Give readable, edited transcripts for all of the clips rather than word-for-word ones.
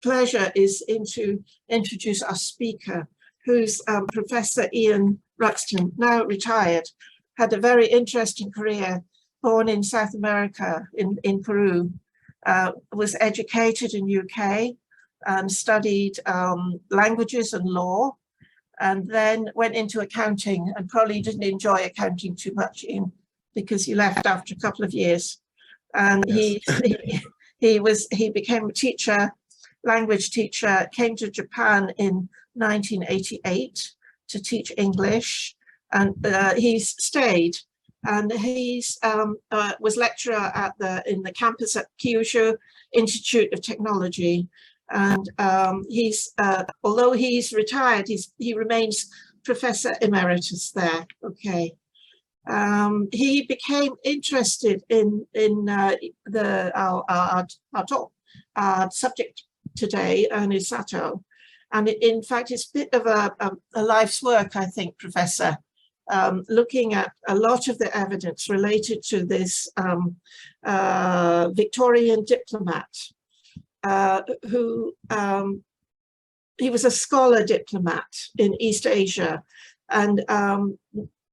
pleasure is to introduce our speaker, who's Professor Ian Ruxton, now retired, had a very interesting career, born in South America, in Peru, was educated in UK and studied languages and law, and then went into accounting, and probably didn't enjoy accounting too much, Ian, because he left after a couple of years. And yes. he became a teacher, language teacher, came to Japan in 1988 to teach English, and he's stayed, and he's was lecturer in the campus at Kee-tah-kew-shoo Institute of Technology, and he's although he's retired, he remains professor emeritus there. Okay. He became interested in our subject today, ERNEST SATOW, and in fact it's a bit of a life's work, I think, Professor, looking at a lot of the evidence related to this Victorian diplomat who he was a scholar diplomat in East Asia, and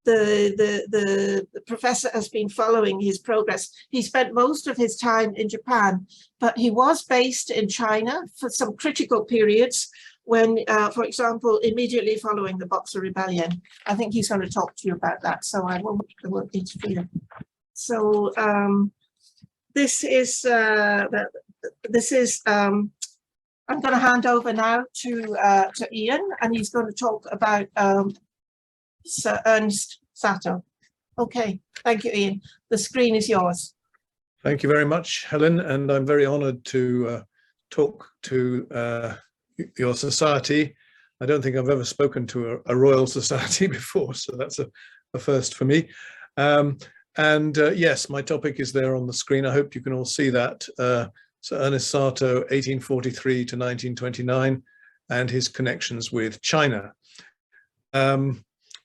the professor has been following his progress. He spent most of his time in Japan, but he was based in China for some critical periods when, for example, immediately following the Boxer Rebellion. I think he's going to talk to you about that, so I won't interfere. So I'm going to hand over now to Ian, and he's going to talk about Sir ERNEST SATOW. Okay, thank you, Ian. The screen is yours. Thank you very much, Helen, and I'm very honoured to talk to your society. I don't think I've ever spoken to a royal society before, so that's a first for me. Yes, my topic is there on the screen. I hope you can all see that. Sir ERNEST SATOW, 1843 to 1929, and his connections with China,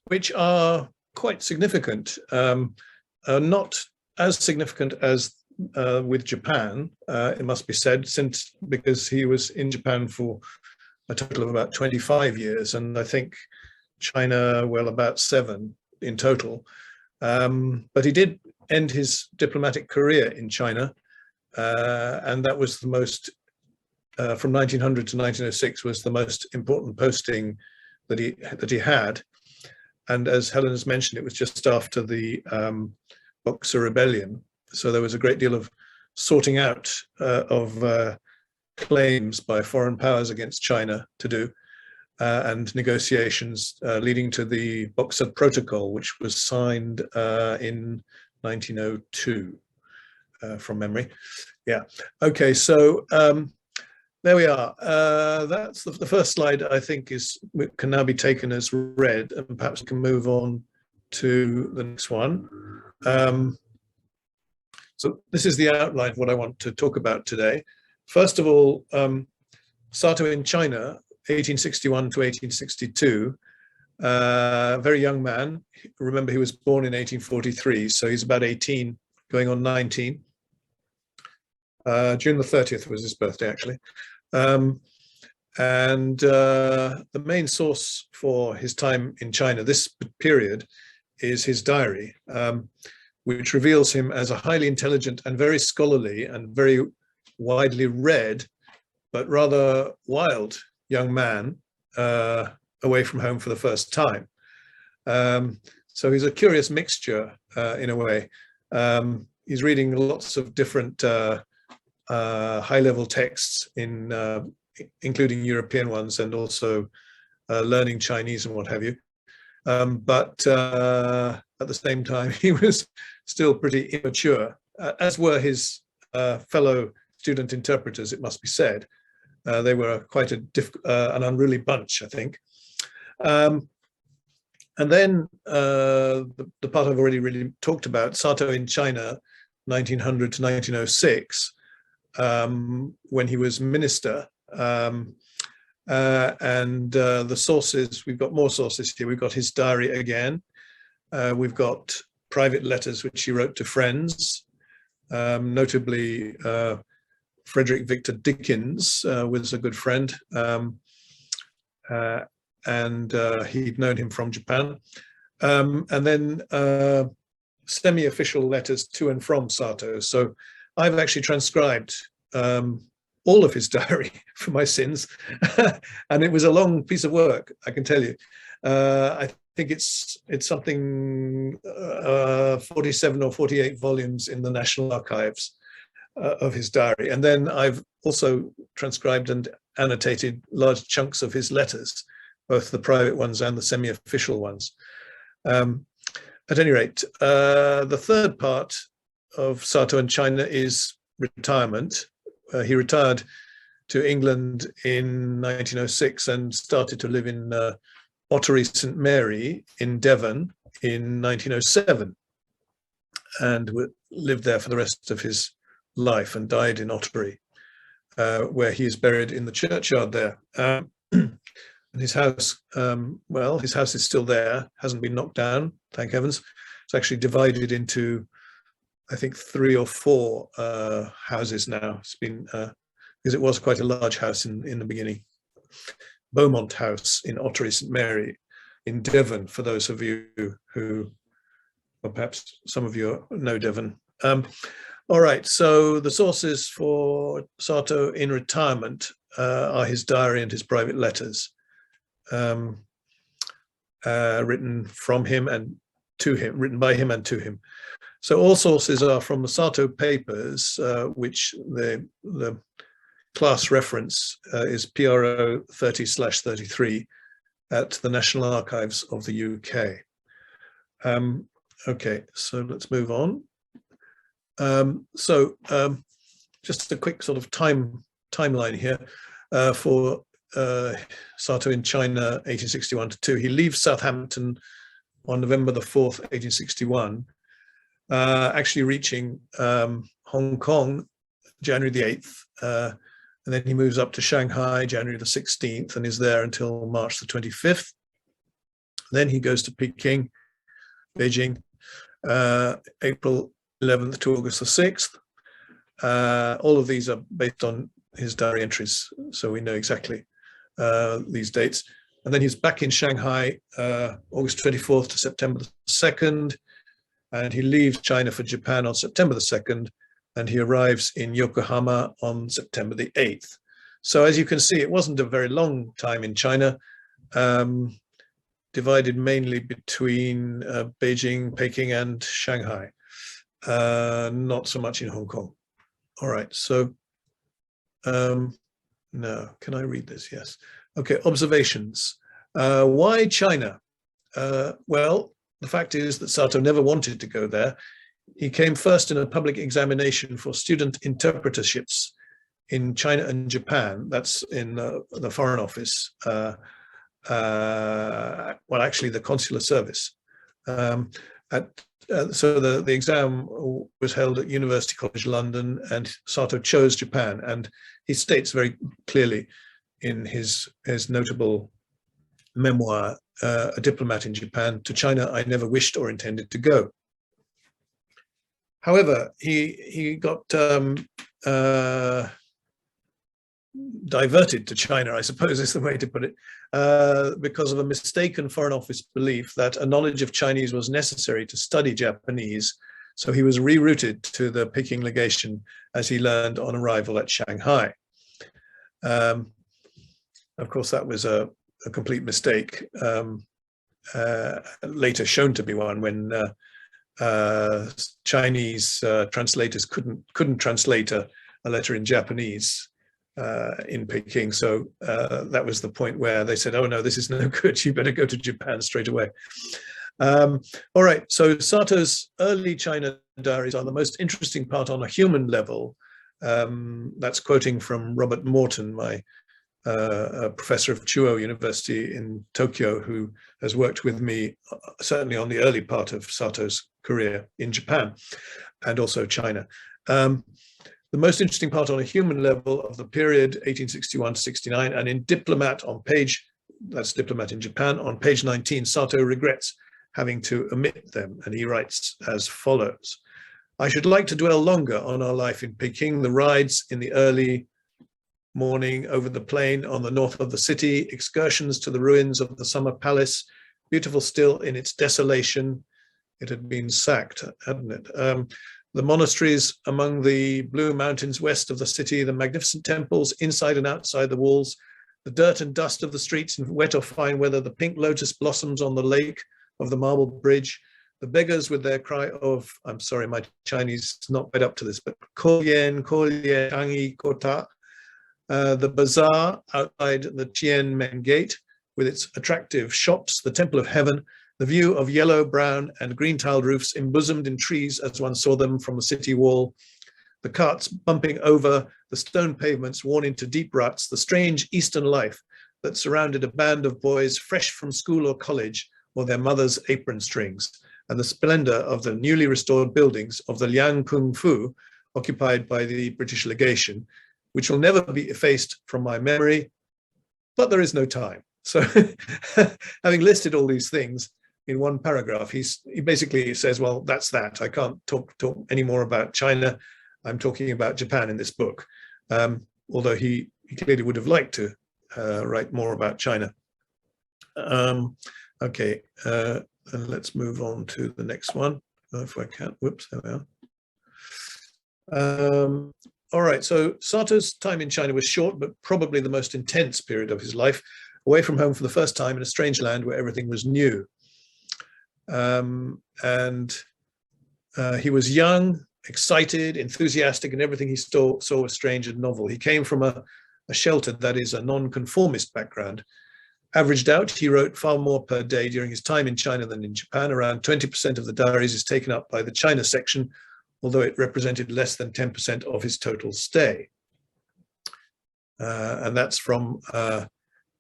which are quite significant, not as significant as with Japan, it must be said, because he was in Japan for a total of about 25 years, and I think China, well, about 7 in total. But he did end his diplomatic career in China, and that was the most, from 1900 to 1906, was the most important posting that he had. And as Helen has mentioned, it was just after the Boxer Rebellion. So there was a great deal of sorting out of claims by foreign powers against China to do, and negotiations leading to the Boxer Protocol, which was signed in 1902 from memory. Yeah. Okay. So there we are. That's the first slide, I think, can now be taken as read, and perhaps we can move on to the next one. So this is the outline of what I want to talk about today. First of all, SATOW in China, 1861 to 1862, very young man. Remember, he was born in 1843, so he's about 18, going on 19. June the 30th was his birthday, actually. The main source for his time in China, this period, is his diary, which reveals him as a highly intelligent and very scholarly and very widely read, but rather wild young man away from home for the first time. So he's a curious mixture in a way. He's reading lots of different high-level texts, including European ones, and also learning Chinese and what have you. But at the same time, he was still pretty immature, as were his fellow student interpreters, it must be said. They were quite an unruly bunch, I think. And then the part I've already really talked about, SATOW in China, 1900 to 1906, when he was minister. The sources, we've got more sources here. We've got his diary again. We've got private letters which he wrote to friends, notably Frederick Victor Dickens was a good friend, and he'd known him from Japan. And then semi-official letters to and from Satow. So I've actually transcribed all of his diary for my sins, and it was a long piece of work, I can tell you. I think it's something 47 or 48 volumes in the National Archives of his diary. And then I've also transcribed and annotated large chunks of his letters, both the private ones and the semi-official ones. At any rate, the third part of Satow and China is retirement. He retired to England in 1906 and started to live in Ottery St Mary in Devon in 1907, and lived there for the rest of his life and died in Ottery, where he is buried in the churchyard there. And his house, well, his house is still there, hasn't been knocked down, thank heavens. It's actually divided into, I think, 3 or 4 houses now. It's been, because it was quite a large house in the beginning. Beaumont House in Ottery St Mary in Devon, for those of you who, or perhaps some of you know Devon. All right, so the sources for Satow in retirement are his diary and his private letters, written from him and to him, written by him and to him. So all sources are from the Satow papers, which the class reference is PRO 30/33 at the National Archives of the UK. Okay, so let's move on. Just a quick sort of timeline here for Satow in China, 1861 to 2. He leaves Southampton on November the 4th, 1861, actually reaching Hong Kong January the 8th, and then he moves up to Shanghai January the 16th and is there until March the 25th. Then he goes to Peking, Beijing, April 11th to August the 6th. All of these are based on his diary entries, so we know exactly these dates. And then he's back in Shanghai, August 24th to September the 2nd, and he leaves China for Japan on September the 2nd, and he arrives in Yokohama on September the 8th. So as you can see, it wasn't a very long time in China, divided mainly between Beijing, Peking, and Shanghai, not so much in Hong Kong. All right, so no, can I read this? Yes. Okay, observations. Why China? Well, the fact is that Satow never wanted to go there. He came first in a public examination for student interpretorships in China and Japan. That's in the Foreign Office. Well, actually, the consular service. So the exam was held at University College London, and Satow chose Japan. And he states very clearly in his notable memoir, A Diplomat in Japan, to China I never wished or intended to go. However, he got diverted to China, I suppose is the way to put it, because of a mistaken Foreign Office belief that a knowledge of Chinese was necessary to study Japanese. So he was rerouted to the Peking legation, as he learned on arrival at Shanghai. Of course, that was a complete mistake, later shown to be one when Chinese translators couldn't translate a letter in Japanese in Peking. So that was the point where they said, oh no, this is no good, you better go to Japan straight away. All right, so Satow's early China diaries are the most interesting part on a human level. That's quoting from Robert Morton, my a professor of Chuo University in Tokyo, who has worked with me certainly on the early part of Satow's career in Japan and also China. The most interesting part on a human level of the period 1861 to 69, and in Diplomat on page, that's Diplomat in Japan, on page 19, Satow regrets having to omit them, and he writes as follows. I should like to dwell longer on our life in Peking, the rides in the early morning over the plain on the north of the city, excursions to the ruins of the summer palace, beautiful still in its desolation. It had been sacked, hadn't it? The monasteries among the blue mountains west of the city, the magnificent temples inside and outside the walls, the dirt and dust of the streets in wet or fine weather, the pink lotus blossoms on the lake of the marble bridge, the beggars with their cry of, I'm sorry, my Chinese is not quite up to this, but Kolien, Kolien, Changi, Kota, the bazaar outside the Tianmen Gate with its attractive shops, the Temple of Heaven, the view of yellow, brown, and green tiled roofs embosomed in trees as one saw them from the city wall, the carts bumping over the stone pavements worn into deep ruts, the strange Eastern life that surrounded a band of boys fresh from school or college or their mother's apron strings, and the splendor of the newly restored buildings of the Liang Kung Fu occupied by the British legation, which will never be effaced from my memory, but there is no time. So having listed all these things in one paragraph, he basically says, well, that's that. I can't talk any more about China. I'm talking about Japan in this book, although he clearly would have liked to write more about China. Okay, and let's move on to the next one, if I can. Whoops, there we are. All right, so Satow's time in China was short, but probably the most intense period of his life, away from home for the first time in a strange land where everything was new. He was young, excited, enthusiastic, and everything he saw was strange and novel. He came from a sheltered, that is, a non-conformist background. Averaged out, he wrote far more per day during his time in China than in Japan. Around 20% of the diaries is taken up by the China section, although it represented less than 10% of his total stay. And that's from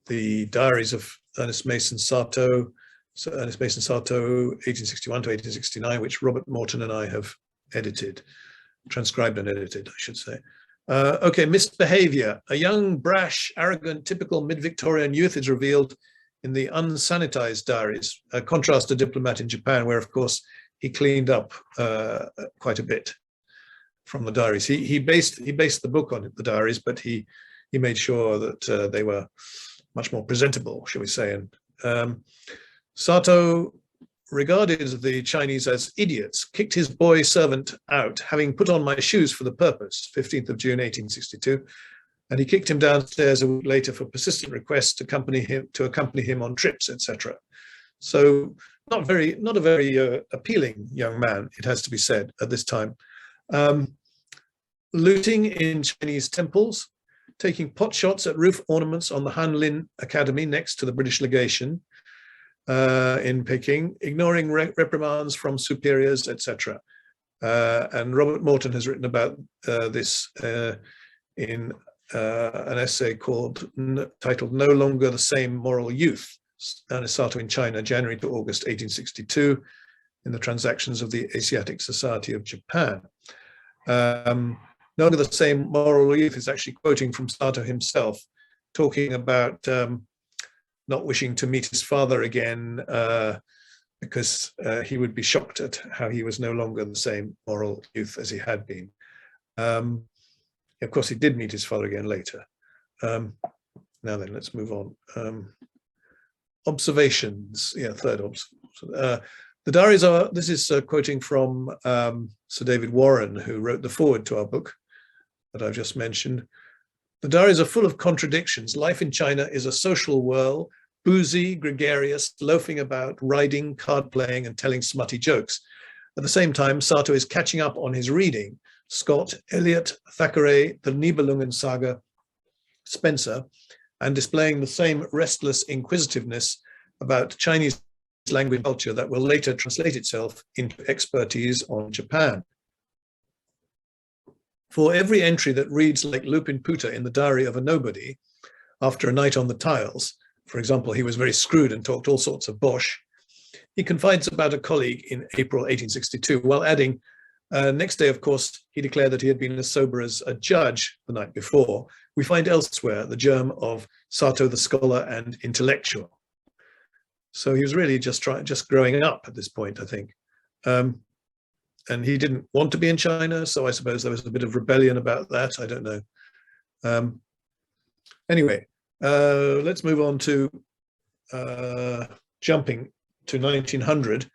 the diaries of Ernest Mason Satow, 1861 to 1869, which Robert Morton and I have edited, transcribed and edited, I should say. Okay, misbehavior. A young, brash, arrogant, typical mid-Victorian youth is revealed in the unsanitized diaries, a contrast to Diplomat in Japan, where, of course, he cleaned up quite a bit from the diaries. He based the book on the diaries, but he made sure that they were much more presentable, shall we say. And Satow regarded the Chinese as idiots, kicked his boy servant out, having put on my shoes for the purpose, 15th of June, 1862, and he kicked him downstairs a week later for persistent requests to accompany him on trips, etc. So not a very appealing young man, it has to be said, at this time. Looting in Chinese temples, taking pot shots at roof ornaments on the Hanlin Academy next to the British legation in Peking, ignoring reprimands from superiors, etc. And Robert Morton has written about this in an essay titled "No Longer the Same Moral Youth," Ernest Satow in China, January to August 1862, in the Transactions of the Asiatic Society of Japan. No Longer the Same Moral Youth is actually quoting from Satow himself, talking about not wishing to meet his father again because he would be shocked at how he was no longer the same moral youth as he had been. Of course, he did meet his father again later. Now then, let's move on. Observations, third observation. The diaries are, this is quoting from Sir David Warren, who wrote the foreword to our book that I've just mentioned. The diaries are full of contradictions. Life in China is a social whirl, boozy, gregarious, loafing about, riding, card playing, and telling smutty jokes. At the same time, Satow is catching up on his reading. Scott, Eliot, Thackeray, the Nibelungen Saga, Spencer, and displaying the same restless inquisitiveness about Chinese language and culture that will later translate itself into expertise on Japan. For every entry that reads like Lupin Puta in the diary of a nobody, after a night on the tiles, for example, he was very screwed and talked all sorts of bosh, he confides about a colleague in April 1862, while adding, next day, of course, he declared that he had been as sober as a judge the night before. We find elsewhere the germ of Satow the scholar and intellectual. So he was really just growing up at this point, I think. and he didn't want to be in China, so I suppose there was a bit of rebellion about that. I don't know. Anyway, let's move on to jumping to 1900.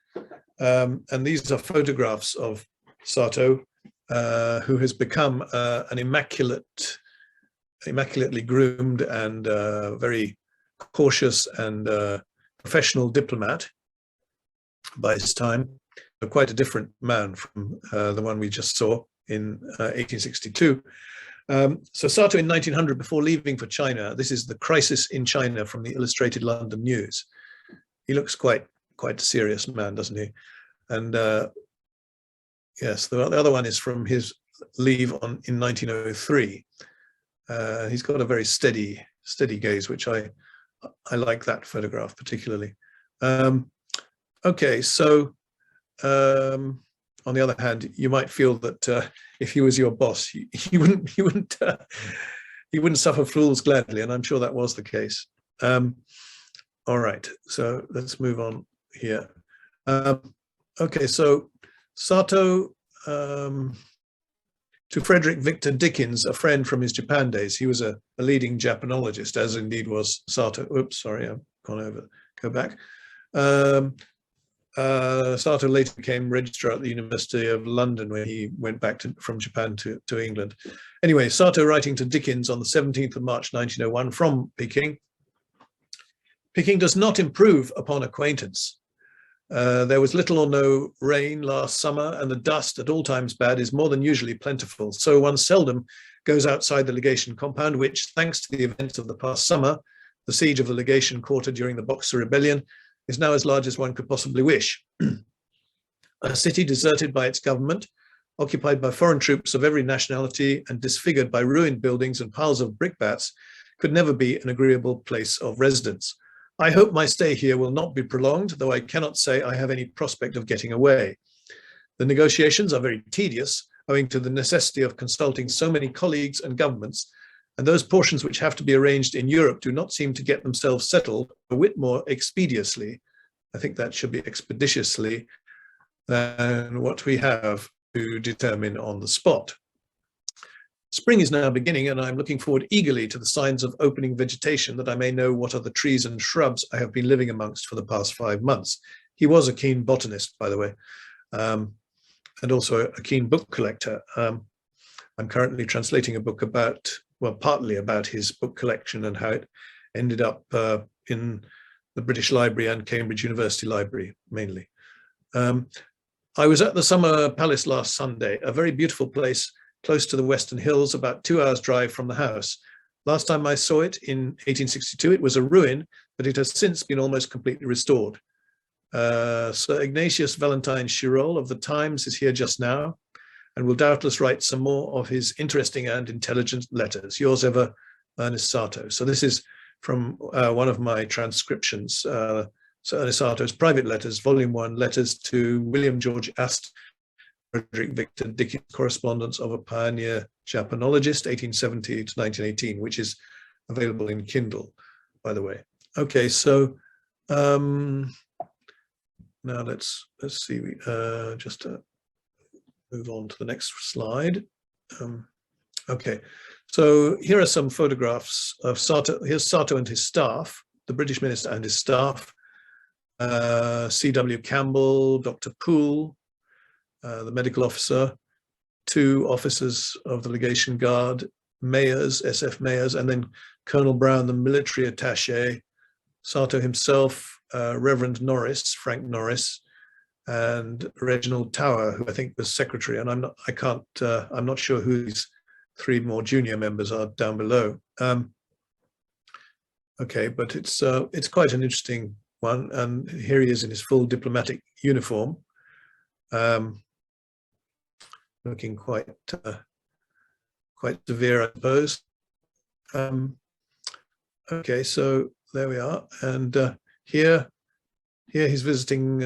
And these are photographs of Satow, who has become an immaculately groomed and very cautious and professional diplomat by his time, but quite a different man from the one we just saw in 1862. So Satow in 1900, before leaving for China, this is The Crisis in China from the Illustrated London News. He looks quite a serious man, doesn't he? And yes, the other one is from his leave in 1903. He's got a very steady gaze, which I like that photograph particularly. Okay, so on the other hand, you might feel that if he was your boss, he wouldn't suffer fools gladly, and I'm sure that was the case. All right, so let's move on here. Okay, so Satow, to Frederick Victor Dickens, a friend from his Japan days. He was a leading Japanologist, as indeed was Satow. Oops, sorry, I've gone over. Go back. Satow later became registrar at the University of London when he went back from Japan to England. Anyway, Satow writing to Dickens on the 17th of March 1901 from Peking. Peking does not improve upon acquaintance. There was little or no rain last summer, and the dust, at all times bad, is more than usually plentiful. So one seldom goes outside the legation compound, which, thanks to the events of the past summer, the siege of the legation quarter during the Boxer Rebellion, is now as large as one could possibly wish. A city deserted by its government, occupied by foreign troops of every nationality, and disfigured by ruined buildings and piles of brickbats, could never be an agreeable place of residence. I hope my stay here will not be prolonged, though I cannot say I have any prospect of getting away. The negotiations are very tedious, owing to the necessity of consulting so many colleagues and governments, and those portions which have to be arranged in Europe do not seem to get themselves settled a whit more expeditiously. I think that should be expeditiously than what we have to determine on the spot. Spring is now beginning, and I'm looking forward eagerly to the signs of opening vegetation, that I may know what are the trees and shrubs I have been living amongst for the past 5 months. He was a keen botanist, by the way, and also a keen book collector. I'm currently translating a book about, well, partly about his book collection and how it ended up in the British Library and Cambridge University Library, mainly. I was at the Summer Palace last Sunday, a very beautiful place close to the Western Hills, about 2 hours' drive from the house. Last time I saw it in 1862, it was a ruin, but it has since been almost completely restored. Sir Ignatius Valentine Shirol of the Times is here just now, and will doubtless write some more of his interesting and intelligent letters. Yours ever, Ernest Satow. So this is from one of my transcriptions, Sir Ernest Satow's Private Letters, Volume 1, Letters to William George Astor, Frederick Victor Dickens, Correspondence of a Pioneer Japanologist, 1870 to 1918, which is available in Kindle, by the way. Okay, so now let's see, just move on to the next slide. Okay, so here are some photographs of Satow. Here's Satow and his staff, the British minister and his staff, C.W. Campbell, Dr. Poole, the medical officer, 2 officers of the legation guard, mayors, SF mayors, and then Colonel Brown, the military attaché, Satow himself, Reverend Norris, Frank Norris, and Reginald Tower, who I think was secretary, and I'm not sure who these 3 more junior members are down below. Okay, but it's quite an interesting one, and here he is in his full diplomatic uniform, looking quite severe, I suppose. Okay, so there we are, and here he's visiting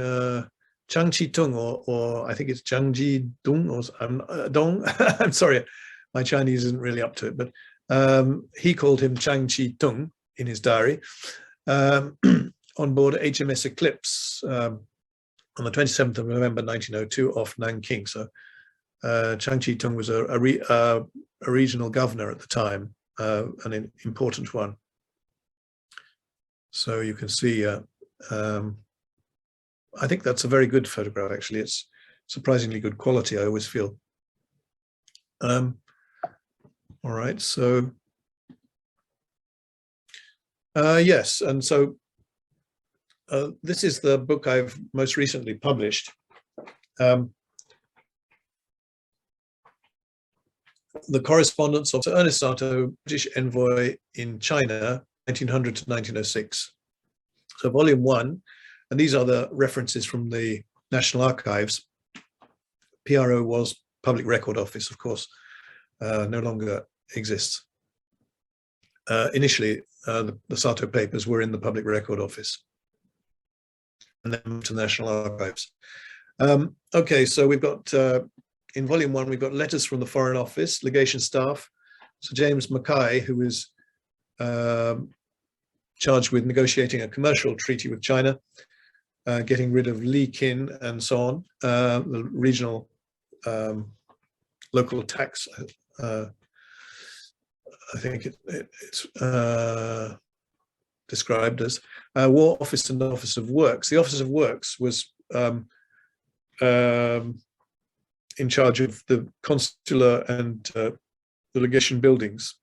Changchi-tung, or I think it's Changji-dung, or Dong. I'm sorry, my Chinese isn't really up to it, but he called him Changchi-tung in his diary, on board HMS Eclipse on on the 27th of November 1902 off Nanking. So Chiang Chi-tung was a regional governor at the time, an important one. So you can see, I think that's a very good photograph, actually. It's surprisingly good quality, I always feel. All right, so yes, and so this is the book I've most recently published. The Correspondence of Sir Ernest Satow, British Envoy in China, 1900 to 1906. So volume 1, and these are the references from the National Archives. PRO was Public Record Office, of course, no longer exists. Initially, the Satow papers were in the Public Record Office, and then moved to the National Archives. Okay, so we've got, in volume 1, we've got letters from the Foreign Office, legation staff, Sir James Mackay, who was charged with negotiating a commercial treaty with China, getting rid of Li Qin and so on, the regional local tax, I think it's described as War Office and Office of Works. The Office of Works was in charge of the consular and the legation buildings.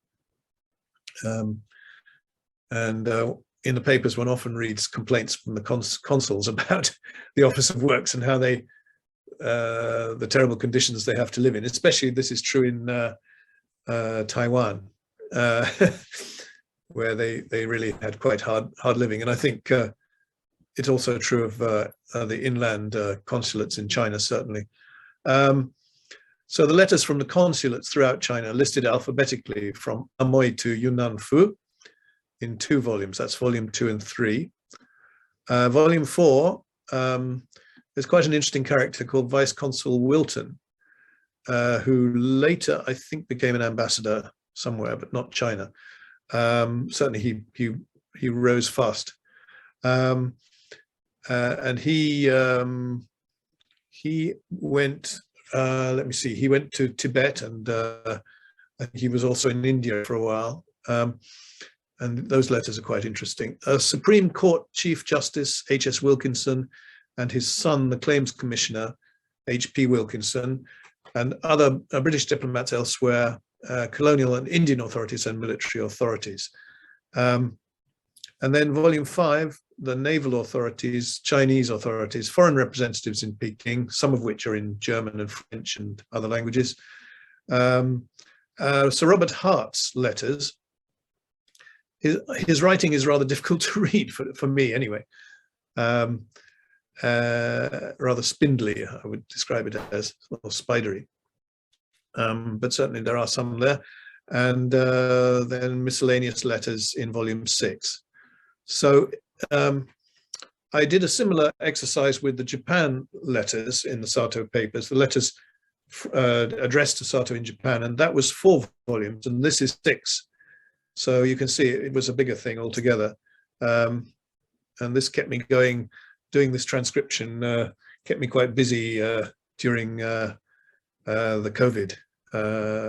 In the papers, one often reads complaints from the consuls about the Office of Works and how they, the terrible conditions they have to live in. Especially this is true in Taiwan, where they really had quite hard living. And I think it's also true of the inland consulates in China, certainly. So the letters from the consulates throughout China listed alphabetically from Amoy to Yunnan Fu in 2 volumes. That's volume 2 and 3. Volume 4, there's quite an interesting character called Vice Consul Wilton, who later, I think, became an ambassador somewhere, but not China. Certainly he rose fast. And he went, let me see, he went to Tibet, and I think he was also in India for a while. And those letters are quite interesting. Supreme Court Chief Justice H.S. Wilkinson and his son, the Claims Commissioner, H.P. Wilkinson, and other British diplomats elsewhere, colonial and Indian authorities and military authorities. And then volume 5, the naval authorities, Chinese authorities, foreign representatives in Peking, some of which are in German and French and other languages. Sir Robert Hart's letters. His writing is rather difficult to read, for me anyway. Rather spindly, I would describe it as, or spidery. But certainly there are some there. And then miscellaneous letters in volume 6. So I did a similar exercise with the Japan letters in the Satow papers, the letters addressed to Satow in Japan, and that was 4 volumes, and this is 6. So you can see it was a bigger thing altogether. And this kept me going, doing this transcription, kept me quite busy during the COVID.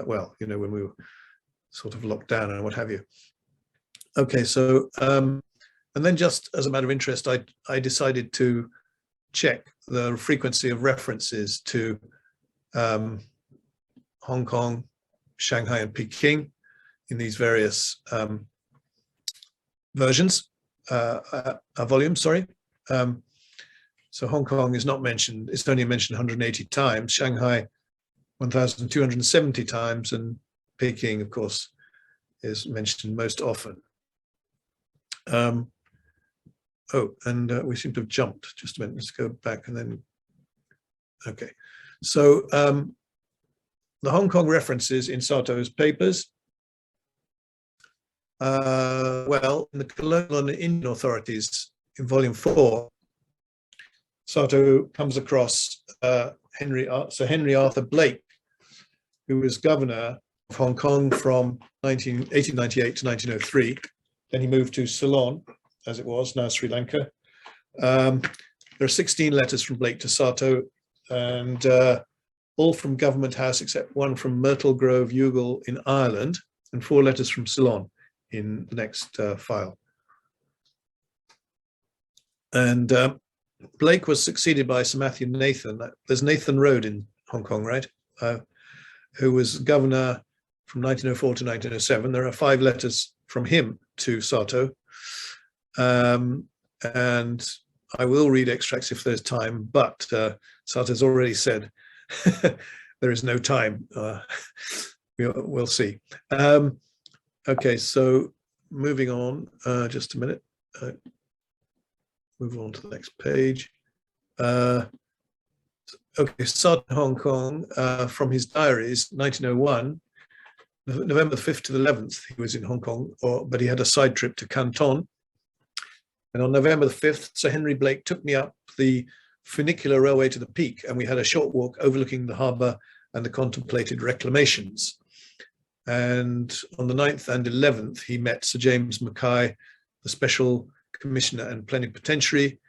Well, you know, when we were sort of locked down and what have you. Okay, so, and then just as a matter of interest, I decided to check the frequency of references to Hong Kong, Shanghai, and Peking in these various versions, volumes, sorry. So Hong Kong is not mentioned, it's only mentioned 180 times, Shanghai 1,270 times, and Peking, of course, is mentioned most often. Oh, and we seem to have jumped, just a minute, let's go back and then, okay. So the Hong Kong references in Satow's papers, well, in the colonial and Indian authorities in volume 4, Satow comes across Sir Henry Arthur Blake, who was governor of Hong Kong from 1898 to 1903. Then he moved to Ceylon, as it was, now Sri Lanka. There are 16 letters from Blake to Satow, and all from Government House except one from Myrtle Grove Youghal in Ireland, and 4 letters from Ceylon in the next file. And Blake was succeeded by Sir Matthew Nathan. There's Nathan Road in Hong Kong, right? Who was governor from 1904 to 1907. There are 5 letters from him to Satow. And I will read extracts if there's time, but Satow's already said there is no time. We'll see. Okay, so moving on, just a minute. Move on to the next page. Okay, Satow Hong Kong, from his diaries, 1901, November 5th to the 11th, he was in Hong Kong, but he had a side trip to Canton. And on November the 5th, Sir Henry Blake took me up the funicular railway to the Peak, and we had a short walk overlooking the harbour and the contemplated reclamations. And on the 9th and 11th, he met Sir James Mackay, the Special Commissioner and Plenipotentiary,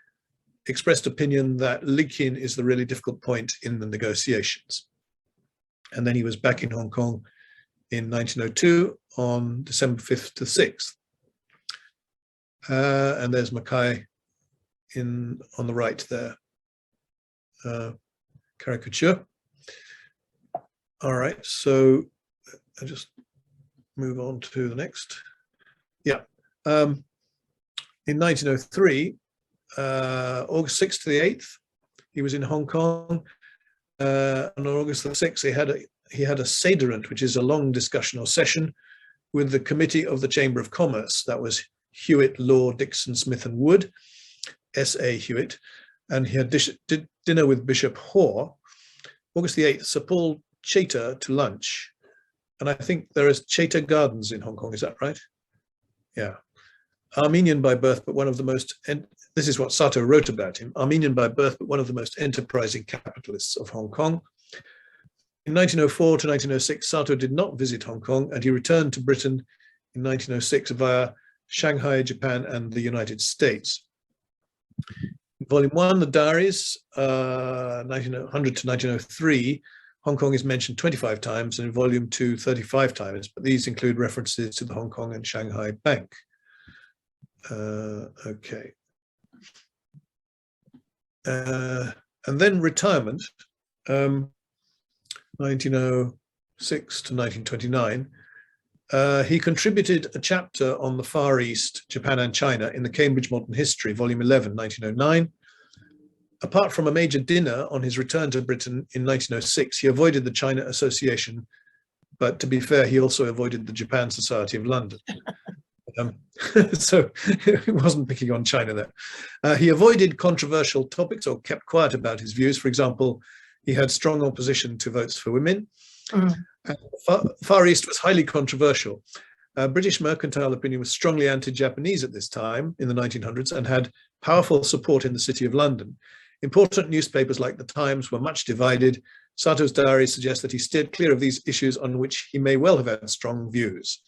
expressed opinion that Likin is the really difficult point in the negotiations. And then he was back in Hong Kong in 1902 on December 5th to 6th. And there's Mackay on the right there, caricature. All right, so I'll just move on to the next. Yeah. In 1903, August 6th to the 8th, he was in Hong Kong. On August the 6th, he had a sederant, which is a long discussion or session, with the Committee of the Chamber of Commerce. That was Hewitt, Law, Dixon, Smith and Wood, S.A. Hewitt, and he had dinner with Bishop Hoare. August the 8th, Sir Paul Chater to lunch. And I think there is Chater Gardens in Hong Kong, is that right? Yeah. Armenian by birth, but one of the most, this is what Satow wrote about him, Armenian by birth, but one of the most enterprising capitalists of Hong Kong. In 1904 to 1906, Satow did not visit Hong Kong, and he returned to Britain in 1906 via Shanghai, Japan, and the United States. In Volume 1, the diaries, 1900 to 1903, Hong Kong is mentioned 25 times, and in Volume 2, 35 times, but these include references to the Hong Kong and Shanghai Bank. Okay. And then retirement, 1906 to 1929. He contributed a chapter on the Far East, Japan and China in the Cambridge Modern History, Volume 11, 1909. Apart from a major dinner on his return to Britain in 1906, he avoided the China Association, but to be fair, he also avoided the Japan Society of London. So he wasn't picking on China there. He avoided controversial topics or kept quiet about his views. For example, he had strong opposition to votes for women. Far East was highly controversial. British mercantile opinion was strongly anti-Japanese at this time in the 1900s and had powerful support in the City of London. Important newspapers like the Times were much divided. Satow's diary suggests that he steered clear of these issues on which he may well have had strong views.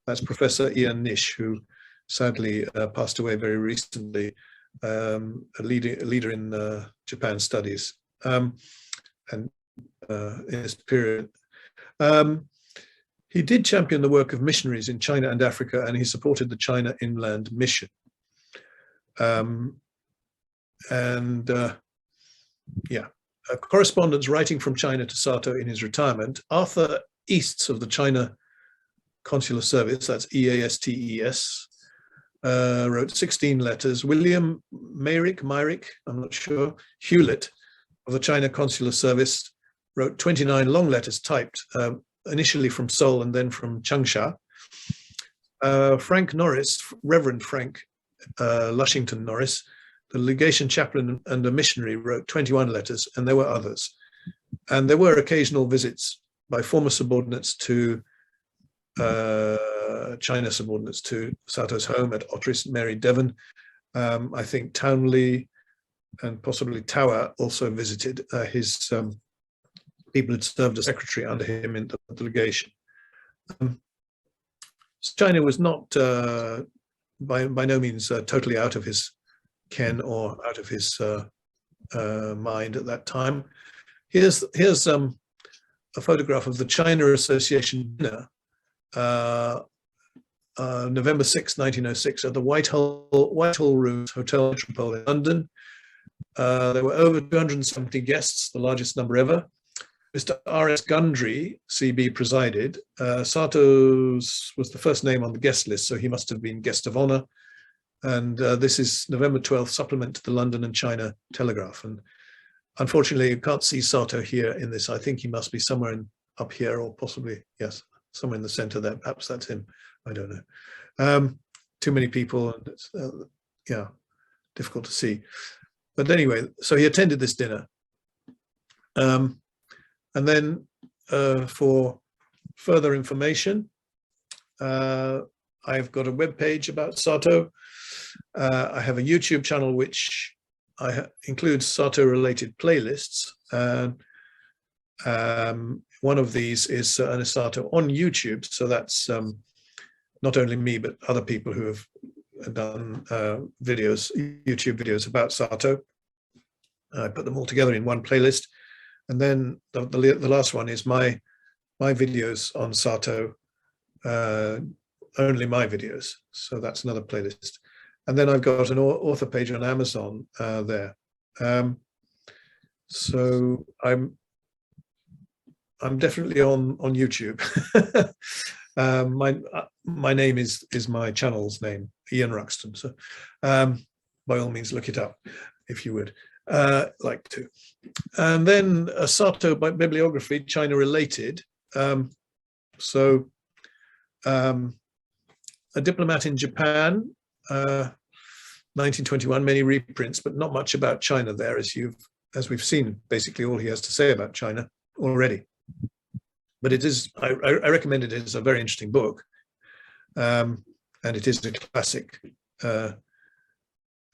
That's Professor Ian Nish, who sadly passed away very recently, a leader in Japan studies and in this period. He did champion the work of missionaries in China and Africa, and he supported the China Inland Mission. Yeah, a correspondence writing from China to Satow in his retirement. Arthur Easts of the China Consular Service, that's EASTES, wrote 16 letters. William Myrick, I'm not sure, Hewlett of the China Consular Service wrote 29 long letters typed, initially from Seoul and then from Changsha. Frank Norris, Reverend Frank Lushington Norris, the legation chaplain and a missionary, wrote 21 letters, and there were others. And there were occasional visits by former subordinates to China subordinates to Satow's home at Ottery Mary Devon. I think Townley and possibly Tower also visited his people who'd served as secretary under him in the legation. China was not by no means totally out of his ken or out of his mind at that time. Here's a photograph of the China Association dinner, November 6, 1906, at the Whitehall Rooms Hotel Metropole in London. There were over 270 guests, the largest number ever. Mr. R.S. Gundry, CB, presided. Satow's was the first name on the guest list, so he must have been guest of honor. And this is November 12th, supplement to the London and China Telegraph. And unfortunately, you can't see Satow here in this. I think he must be somewhere up here, or possibly, yes, somewhere in the center there. Perhaps that's him. I don't know. Too many people, and it's, yeah, difficult to see. But anyway, so he attended this dinner. And then for further information, I've got a web page about Satow. I have a YouTube channel which includes Satow-related playlists. One of these is ERNEST SATOW on YouTube. So that's not only me, but other people who have done YouTube videos about Satow. I put them all together in one playlist. And then the last one is my videos on Satow, only my videos. So that's another playlist. And then I've got an author page on Amazon there. So I'm definitely on YouTube. My name is my channel's name, Ian Ruxton. So by all means, look it up if you would like to. And then a Satow bibliography, China related. So A Diplomat in Japan, 1921, many reprints, but not much about China there, as we've seen. Basically, all he has to say about China already. But it is, I recommend it as a very interesting book, and it is a classic.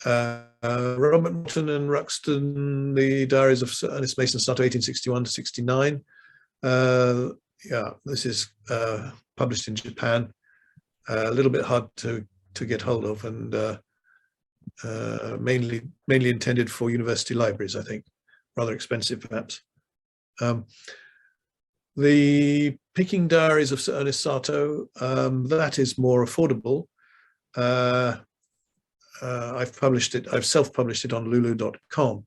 Robert Morton and Ruxton, The Diaries of Sir Ernest Mason, Satow, 1861 to 69. Yeah, this is published in Japan. A little bit hard to get hold of, and mainly intended for university libraries, I think. Rather expensive, perhaps. The Peking Diaries of Sir Ernest Satow, that is more affordable. I've self-published it on lulu.com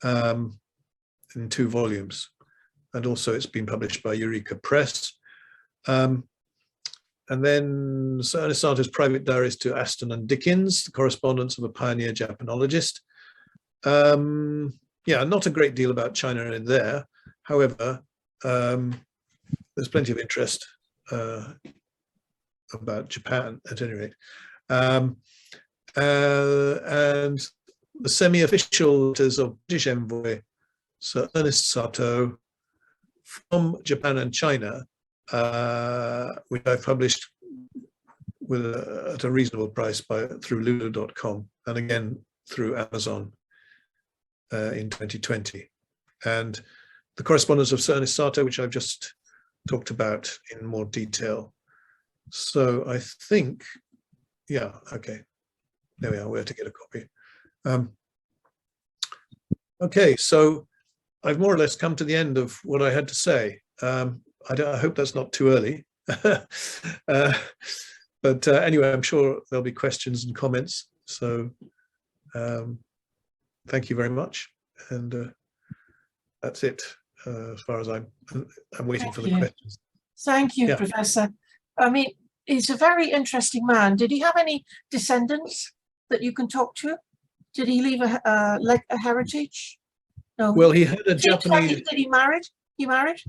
in 2 volumes. And also it's been published by Eureka Press. And then Sir Ernest Satow's Private Diaries to Aston and Dickens, the correspondence of a pioneer Japanologist. Yeah, not a great deal about China in there. However, there's plenty of interest about Japan at any rate. And the semi-official letters of British envoy Sir Ernest Satow from Japan and China, which I've published at a reasonable price through lulu.com, and again through Amazon in 2020. And the correspondence of Sir Ernest Satow, which I've just talked about in more detail. So I think, yeah, okay. There we are, where to get a copy. Okay, so I've more or less come to the end of what I had to say. I hope that's not too early. But anyway, I'm sure there'll be questions and comments. So thank you very much. And that's it as far as I'm waiting for the questions. Thank you, Professor. I mean, he's a very interesting man. Did he have any descendants that you can talk to? Did he leave like a heritage? No. Well, he had a Japanese. Did he married? He married?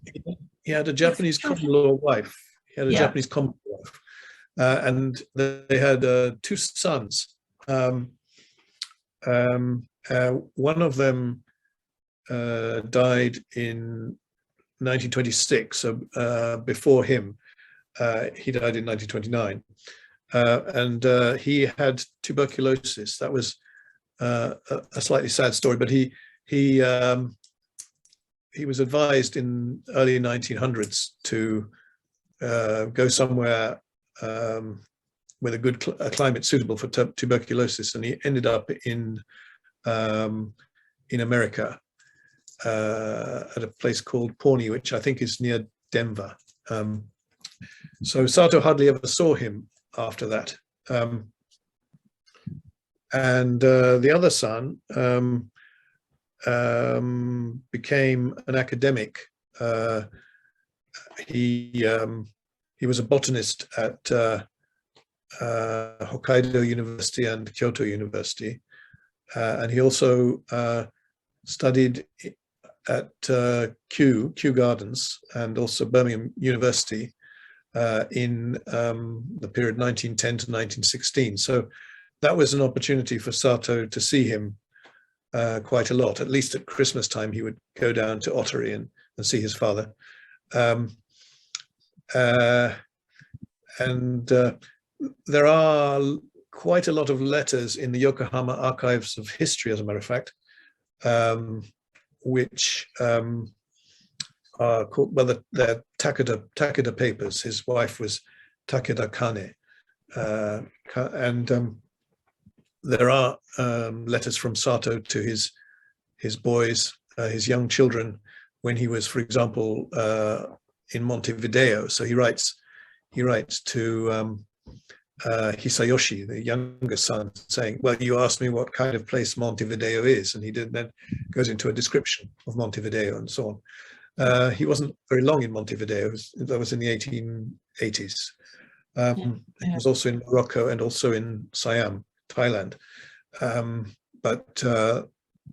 He had a Japanese common law wife. He had a Japanese common law wife, and they had 2 sons. One of them died in 1926. So before him, he died in 1929. And he had tuberculosis. That was a slightly sad story, but he was advised in early 1900s to go somewhere with a good climate suitable for tuberculosis, and he ended up in in America at a place called Pawnee, which I think is near Denver. So Satow hardly ever saw him after that. And the other son became an academic. He was a botanist at Hokkaido University and Kyoto University, and he also studied at Kew Gardens and also Birmingham University in the period 1910 to 1916. So that was an opportunity for Satow to see him quite a lot. At least at Christmas time, he would go down to Ottery and see his father. There are quite a lot of letters in the Yokohama Archives of History, as a matter of fact, which are called, well, they're Takeda papers. His wife was Takeda Kane. There are letters from Satow to his boys, his young children, when he was, for example, in Montevideo. So he writes to Hisayoshi, the younger son, saying, "Well, you asked me what kind of place Montevideo is," and he then goes into a description of Montevideo and so on. He wasn't very long in Montevideo. That was in the 1880s. He was also in Morocco and also in Siam, Thailand. But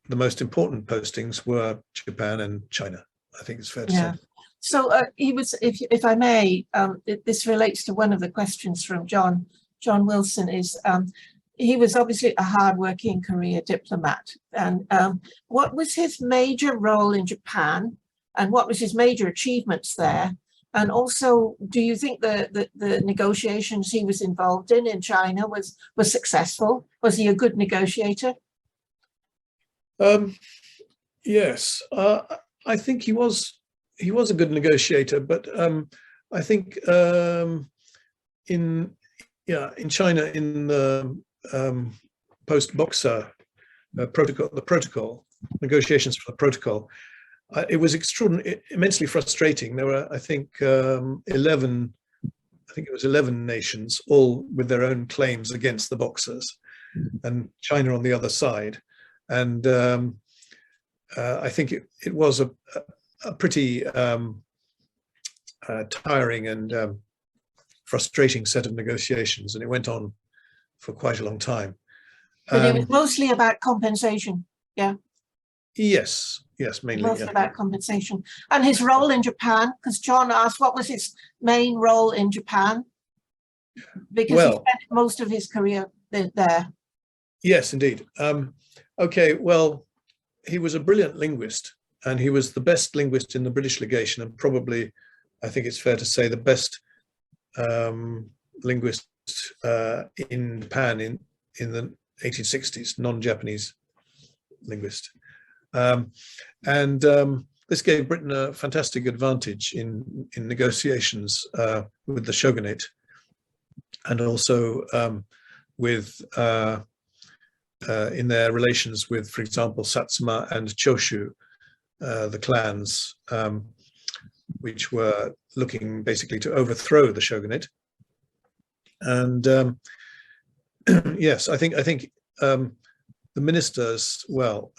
the most important postings were Japan and China, I think it's fair to say. So he was, if I may, this relates to one of the questions from John Wilson, is he was obviously a hardworking career diplomat. And what was his major role in Japan, and what was his major achievements there? And also, do you think the negotiations he was involved in China was successful? Was he a good negotiator? Yes, I think he was a good negotiator, but I think in China, in the post-Boxer protocol negotiations for the protocol, it was immensely frustrating. There were, I think, 11 nations, all with their own claims against the Boxers, and China on the other side. And I think it was a pretty tiring and frustrating set of negotiations, and it went on for quite a long time. But it was mostly about compensation, yeah? Yes, mainly. Mostly about compensation. And his role in Japan, because John asked, what was his main role in Japan? Because he spent most of his career there. Yes, indeed. Okay, well, he was a brilliant linguist, and he was the best linguist in the British legation, and probably, I think it's fair to say, the best linguist in Japan in the 1860s, non-Japanese linguist. This gave Britain a fantastic advantage in negotiations with the shogunate, and also with in their relations with, for example, Satsuma and Choshu, the clans, which were looking basically to overthrow the shogunate. And yes, I think the ministers, well,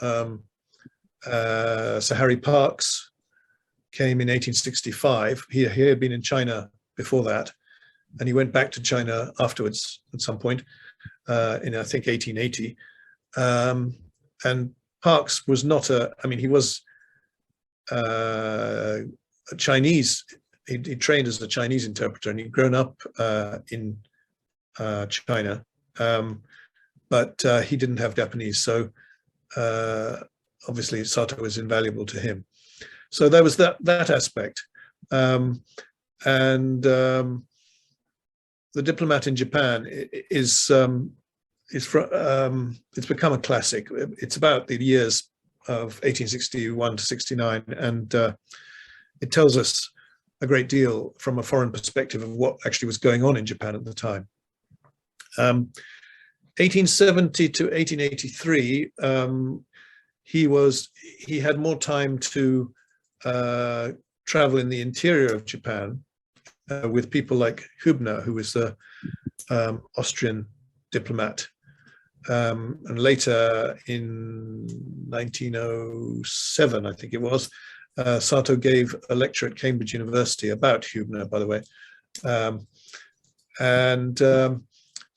Sir Harry Parkes came in 1865. He had been in China before that, and he went back to China afterwards at some point in, I think, 1880. And Parkes was not he was a Chinese. He trained as a Chinese interpreter, and he'd grown up in China, but he didn't have Japanese, so obviously Satow was invaluable to him. So there was that aspect, and the diplomat in Japan it's become a classic. It's about the years of 1861 to 69, and it tells us a great deal from a foreign perspective of what actually was going on in Japan at the time. 1870 to 1883, he had more time to travel in the interior of Japan with people like Hübner, who was the Austrian diplomat. And later in 1907, I think it was, Satow gave a lecture at Cambridge University about Hübner, by the way.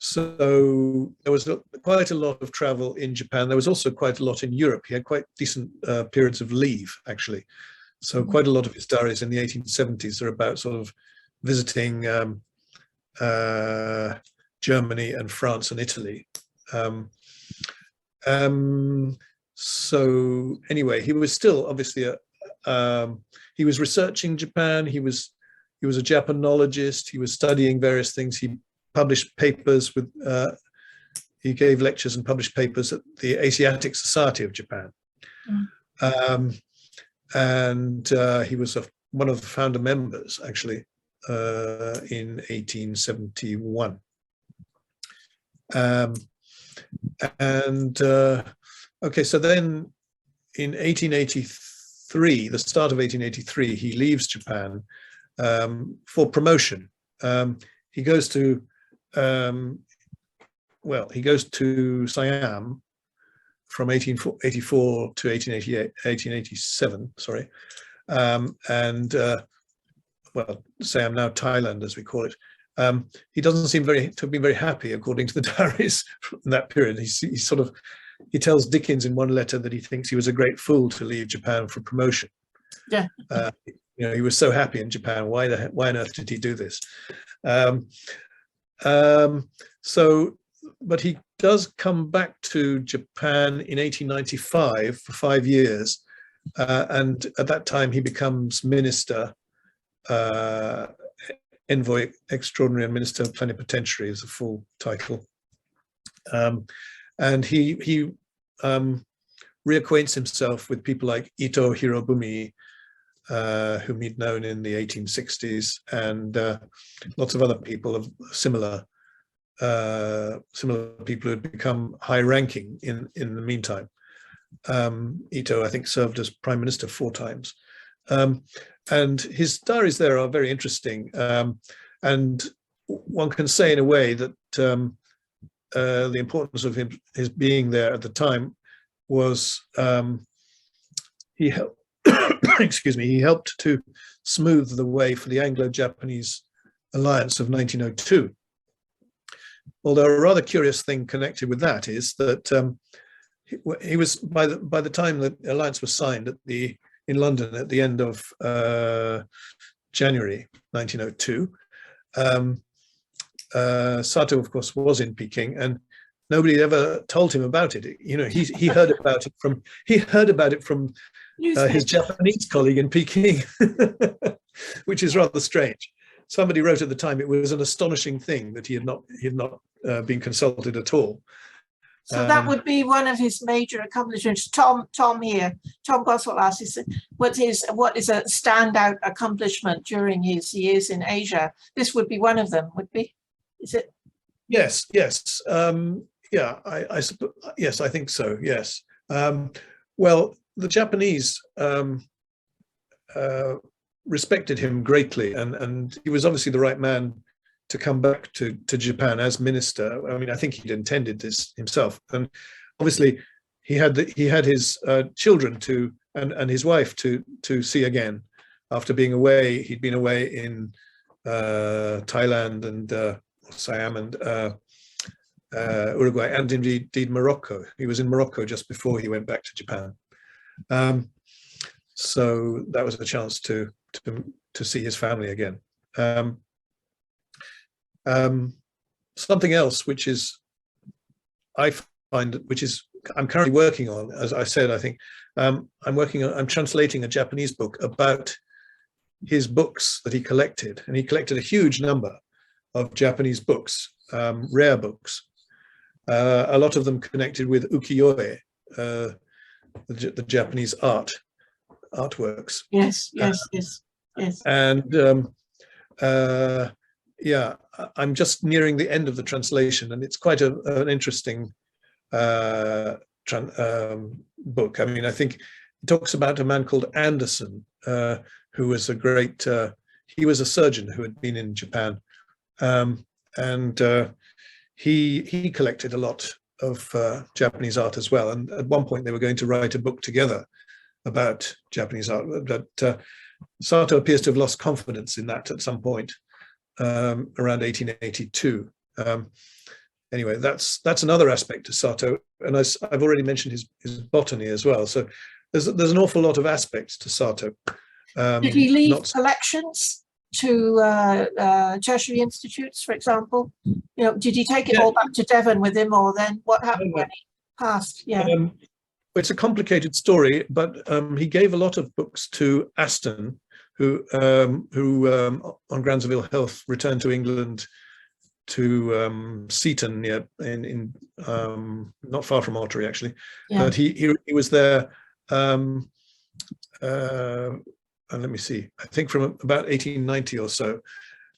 So there was quite a lot of travel in Japan. There was also quite a lot in Europe. He had quite decent periods of leave, actually. So quite a lot of his diaries in the 1870s are about sort of visiting Germany and France and Italy. So anyway, he was still obviously he was researching Japan. He was a Japanologist. He was studying various things. He published papers with. He gave lectures and published papers at the Asiatic Society of Japan, and he was one of the founder members actually in 1871. Okay, so then in 1883, the start of 1883, he leaves Japan for promotion. He goes to Siam from 1884 to 1887, sorry, Siam, now Thailand as we call it. He doesn't seem to have been very happy, according to the diaries from that period. He tells Dickens in one letter that he thinks he was a great fool to leave Japan for promotion. Yeah. He was so happy in Japan. Why on earth did he do this? But he does come back to Japan in 1895 for 5 years, and at that time he becomes minister. Envoy Extraordinary and Minister Plenipotentiary is the full title. And he reacquaints himself with people like Ito Hirobumi, whom he'd known in the 1860s, and lots of other people of similar people who had become high-ranking in the meantime. Ito, I think, served as Prime Minister 4 times. And his diaries there are very interesting. And one can say in a way that the importance of his being there at the time was he helped, excuse me, he helped to smooth the way for the Anglo-Japanese alliance of 1902. Although a rather curious thing connected with that is that he was, by the time the alliance was signed in London at the end of January 1902, Satow, of course, was in Peking, and nobody ever told him about it. He heard about it from his Japanese colleague in Peking, which is rather strange. Somebody wrote at the time it was an astonishing thing that he had not been consulted at all. So that would be one of his major accomplishments. Tom Goswell asks, what is a standout accomplishment during his years in Asia? This would be one of them, would be? Is it? Yes. Yeah, I suppose. Yes, I think so. Yes. Well, the Japanese respected him greatly, and he was obviously the right man to come back to Japan as minister. I mean, I think he'd intended this himself, and obviously he had his children and his wife to see again after being away. He'd been away in Thailand and Siam and Uruguay, and indeed Morocco. He was in Morocco just before he went back to Japan. So that was a chance to see his family again. Something else which I'm currently working on, as I said, I think I'm translating a Japanese book about his books that he collected, and he collected a huge number of Japanese books, rare books, a lot of them connected with ukiyo-e, the Japanese artworks. Yes. And yeah, I'm just nearing the end of the translation, and it's quite an interesting book. I mean, I think it talks about a man called Anderson, who was a great, he was a surgeon who had been in Japan. And he collected a lot of Japanese art as well. And at one point they were going to write a book together about Japanese art, but Satow appears to have lost confidence in that at some point around 1882. Anyway, that's another aspect to Satow, and I've already mentioned his botany as well. So there's an awful lot of aspects to Satow. Did he leave collections to tertiary institutes, for example? You know, did he take it all back to Devon with him, or then what happened when he passed? Yeah. It's a complicated story, but he gave a lot of books to Aston, who on grounds of ill health returned to England, to Seaton, near in not far from Ottery actually. Yeah. But he was there. And let me see, I think from about 1890 or so.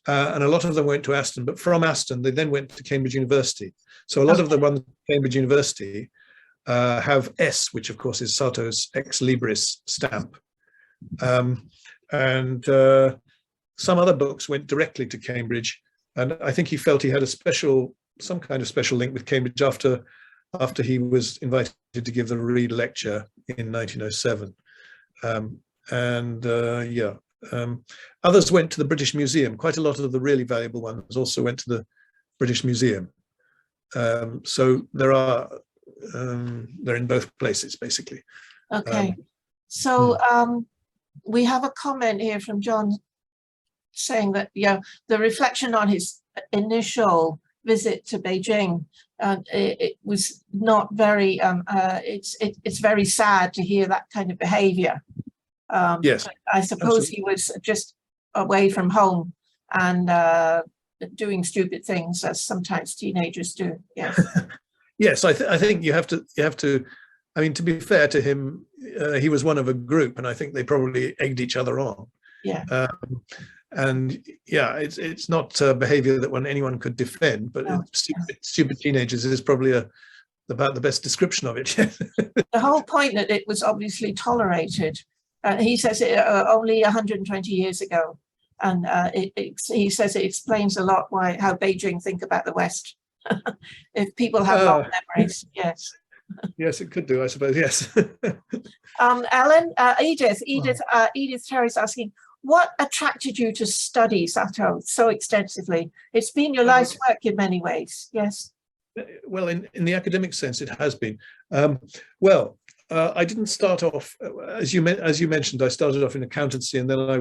And a lot of them went to Aston, but from Aston, they then went to Cambridge University. So a lot of the ones at Cambridge University have S, which of course is Satow's ex libris stamp. And some other books went directly to Cambridge. And I think he felt he had some kind of special link with Cambridge after he was invited to give the Reed lecture in 1907. Others went to the British Museum. Quite a lot of the really valuable ones also went to the British Museum. So they're in both places, basically. Okay. So we have a comment here from John saying that, the reflection on his initial visit to Beijing, it was not very, it's very sad to hear that kind of behavior. Yes, I suppose absolutely. He was just away from home and doing stupid things, as sometimes teenagers do. Yes. Yes, I think you have to. I mean, to be fair to him, he was one of a group, and I think they probably egged each other on. Yeah. And yeah, it's not behavior that anyone could defend, but stupid teenagers is probably about the best description of it. The whole point that it was obviously tolerated. He says it only 120 years ago, and he says it explains a lot how Beijing think about the West. If people have long memories, yes. Yes, it could do, I suppose. Yes. Ellen, Edith Terry's asking, what attracted you to study Satow so extensively? It's been your life's work in many ways. Yes. Well, in the academic sense, it has been. I didn't start off, as you mentioned, I started off in accountancy, and then I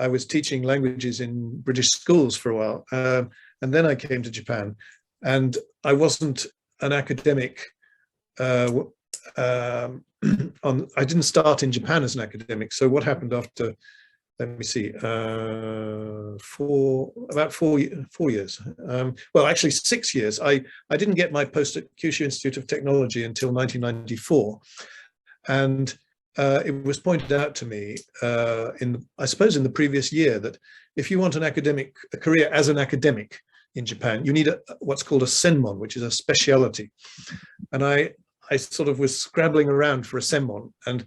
was teaching languages in British schools for a while, and then I came to Japan, and I wasn't an academic. I didn't start in Japan as an academic. So what happened after? Let me see. About four years. Well, actually 6 years. I didn't get my post at Kyushu Institute of Technology until 1994, and it was pointed out to me I suppose in the previous year, that if you want a career as an academic in Japan, you need what's called a senmon, which is a speciality. And I sort of was scrambling around for a senmon, and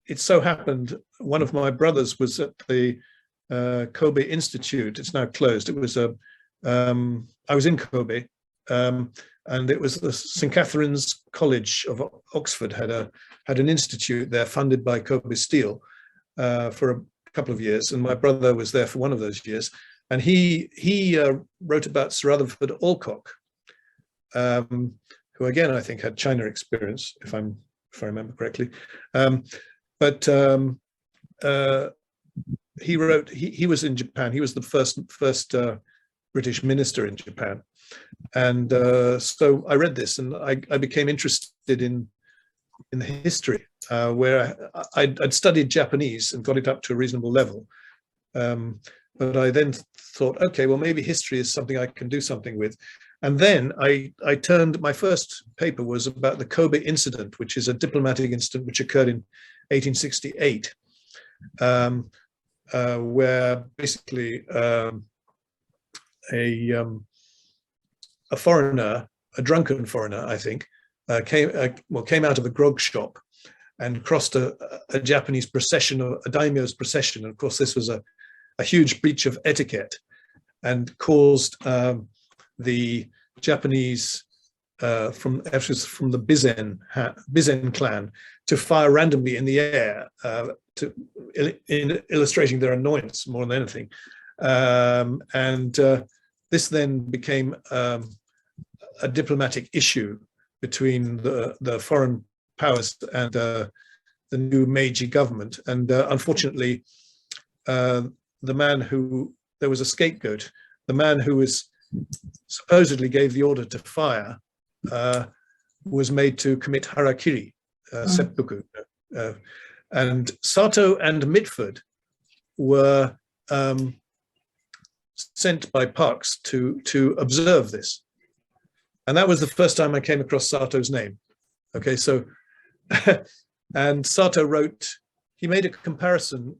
it so happened one of my brothers was at the Kobe Institute. It's now closed. It was I was in Kobe, and it was the St. Catherine's College of Oxford had an institute there funded by Kobe Steel for a couple of years, and my brother was there for one of those years, and he wrote about Sir Rutherford Alcock, who again I think had China experience, if I remember correctly. But he wrote. He was in Japan. He was the first British minister in Japan, and so I read this, and I became interested in the history, where I'd studied Japanese and got it up to a reasonable level, but I then thought, okay, well maybe history is something I can do something with. And then I turned, my first paper was about the Kobe incident, which is a diplomatic incident which occurred in 1868, where basically a foreigner a drunken foreigner, I think, came out of a grog shop and crossed a Japanese procession, a daimyo's procession. And of course, this was a huge breach of etiquette and caused the Japanese from the Bizen clan to fire randomly in the air, illustrating their annoyance more than anything. This then became a diplomatic issue between the foreign powers and the new Meiji government. And unfortunately, there was a scapegoat. The man who was supposedly gave the order to fire was made to commit harakiri, seppuku. And Sato and Mitford were sent by Parkes to observe this. And that was the first time I came across Sato's name. Okay, so, and Sato wrote, he made a comparison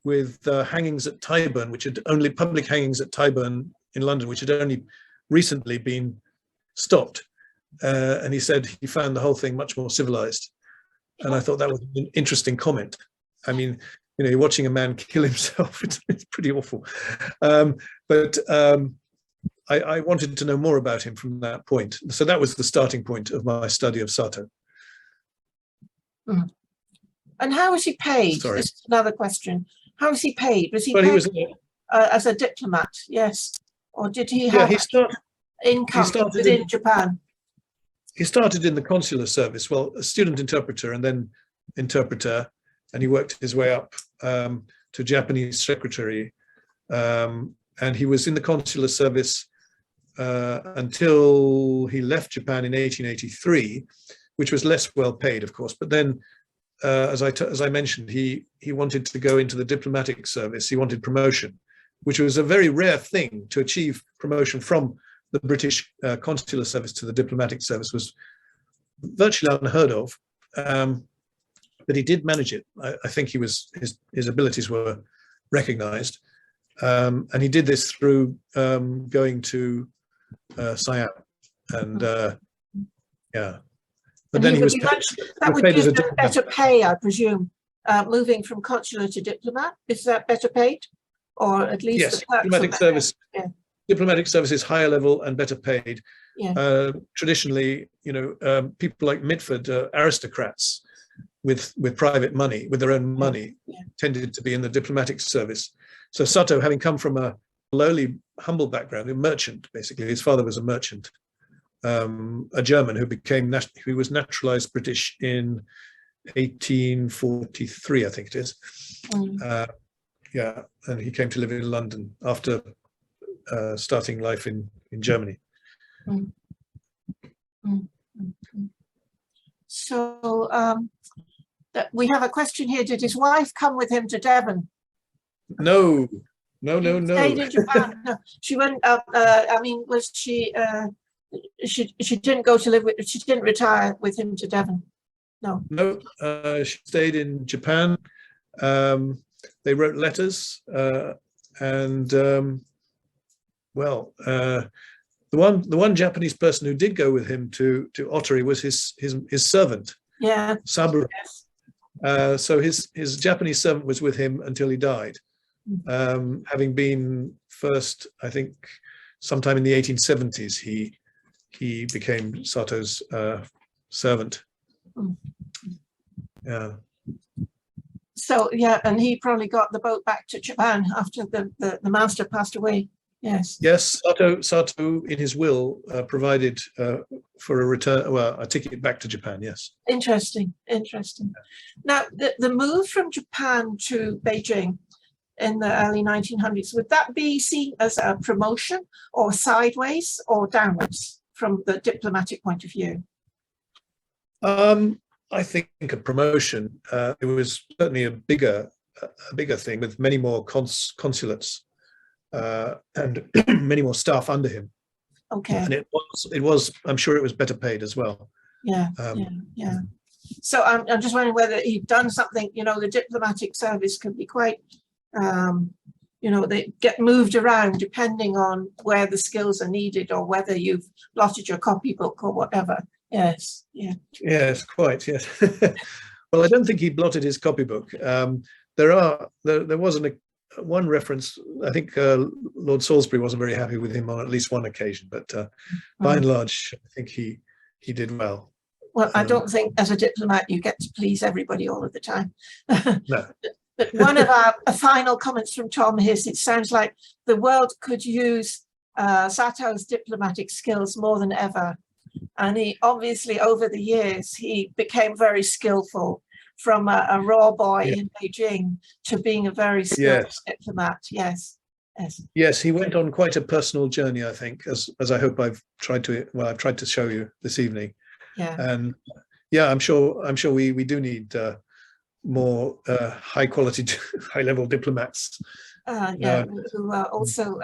with hangings at Tyburn, which had only public hangings at Tyburn in London, which had only recently been stopped. And he said he found the whole thing much more civilized. And I thought that was an interesting comment. I mean, you know, you're watching a man kill himself. It's pretty awful. I wanted to know more about him from that point. So that was the starting point of my study of Sato. And how was he paid? Sorry. This is another question. How was he paid? Was he Well, paid he was as a diplomat? Yes. Or did he have income within Japan? He started in the consular service, well, a student interpreter and then interpreter, and he worked his way up to Japanese secretary. And he was in the consular service until he left Japan in 1883, which was less well paid, of course. But then, as I mentioned, he wanted to go into the diplomatic service. He wanted promotion, which was a very rare thing. To achieve promotion from the British consular service to the diplomatic service was virtually unheard of. But he did manage it. I think his abilities were recognized. And he did this through going to Siam, and yeah. But then he was paid, that would give them better pay, I presume. Moving from consular to diplomat, is that better paid, or at least yes? Diplomatic service. Yeah. Diplomatic service is higher level and better paid. Yeah. Traditionally, you know, people like Mitford, aristocrats with private money, with their own money, tended to be in the diplomatic service. So Sato, having come from a lowly, humble background, a merchant, basically, his father was a merchant, a German who was naturalized British in 1843, I think it is. Yeah, and he came to live in London after starting life in Germany. So we have a question here. Did his wife come with him to Devon? No. Stayed in Japan. No, she went. I mean, was she? She didn't go to live with. She didn't retire with him to Devon. No. No. She stayed in Japan. They wrote letters, and well, the one Japanese person who did go with him to Ottery was his servant. Yeah. Saburo. Yes. So his Japanese servant was with him until he died. Having been first, I think, sometime in the 1870s, he became Sato's servant. Yeah. So yeah, and he probably got the boat back to Japan after the master passed away. Yes. Yes, Sato in his will provided for a return, well, a ticket back to Japan. Yes. Interesting. Now, the move from Japan to Beijing in the early 1900s, would that be seen as a promotion, or sideways, or downwards from the diplomatic point of view? I think a promotion. It was certainly a bigger thing with many more consulates and many more staff under him. Okay. And it was. I'm sure it was better paid as well. Yeah. Yeah. So I'm just wondering whether he'd done something. You know, the diplomatic service could be quite you know, they get moved around depending on where the skills are needed or whether you've blotted your copybook or whatever. Yes, yeah. Yes, quite, yes. Well, I don't think he blotted his copybook. There was one reference. I think Lord Salisbury wasn't very happy with him on at least one occasion, but by and large, I think he did well. Well, I don't think as a diplomat you get to please everybody all of the time. No. But one of our final comments from Tom is, it sounds like the world could use Satow's diplomatic skills more than ever. And he obviously, over the years, he became very skillful, from a raw boy in Beijing to being a very skilled diplomat. Yes, yes. Yes, he went on quite a personal journey, I think, as I hope I've tried to show you this evening. Yeah. And yeah, I'm sure we do need more high quality, high level diplomats. Who are also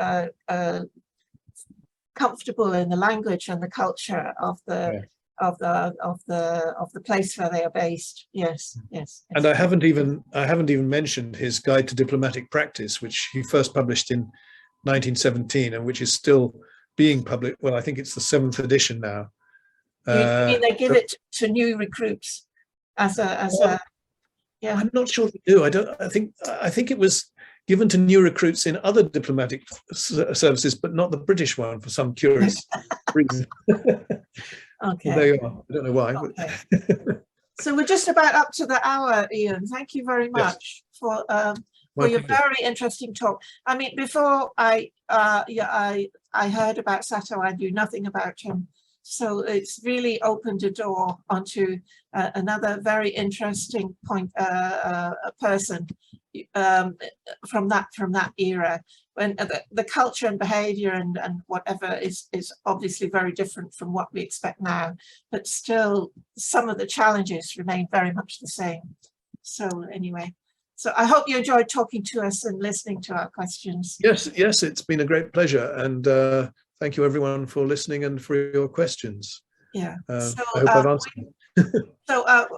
comfortable in the language and the culture of the place where they are based. Yes, yes. And I haven't even mentioned his Guide to Diplomatic Practice, which he first published in 1917 and which is still being published. Well, I think it's the 7th edition now. You mean they give it to new recruits as a yeah? I'm not sure they do. I think it was given to new recruits in other diplomatic services, but not the British one for some curious reason. Okay. Well, there you are. I don't know why. Okay. So we're just about up to the hour, Ian. Thank you very much for your very interesting talk. I mean, before I heard about Satow, I knew nothing about him. So it's really opened a door onto another very interesting person from that era, when the culture and behavior and whatever is obviously very different from what we expect now, but still some of the challenges remain very much the same. So anyway, so I hope you enjoyed talking to us and listening to our questions. Yes, it's been a great pleasure, and thank you everyone for listening and for your questions. Yeah. So, I hope I've answered.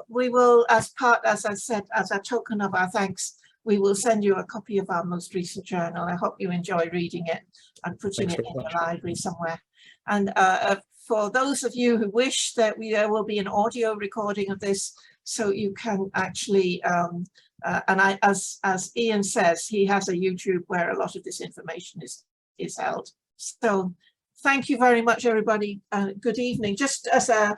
We will, as I said, as a token of our thanks, we will send you a copy of our most recent journal. I hope you enjoy reading it and putting it in your library somewhere. And for those of you who wish, there will be an audio recording of this, so you can actually, as Ian says, he has a YouTube where a lot of this information is held. So thank you very much, everybody. Good evening. Just as a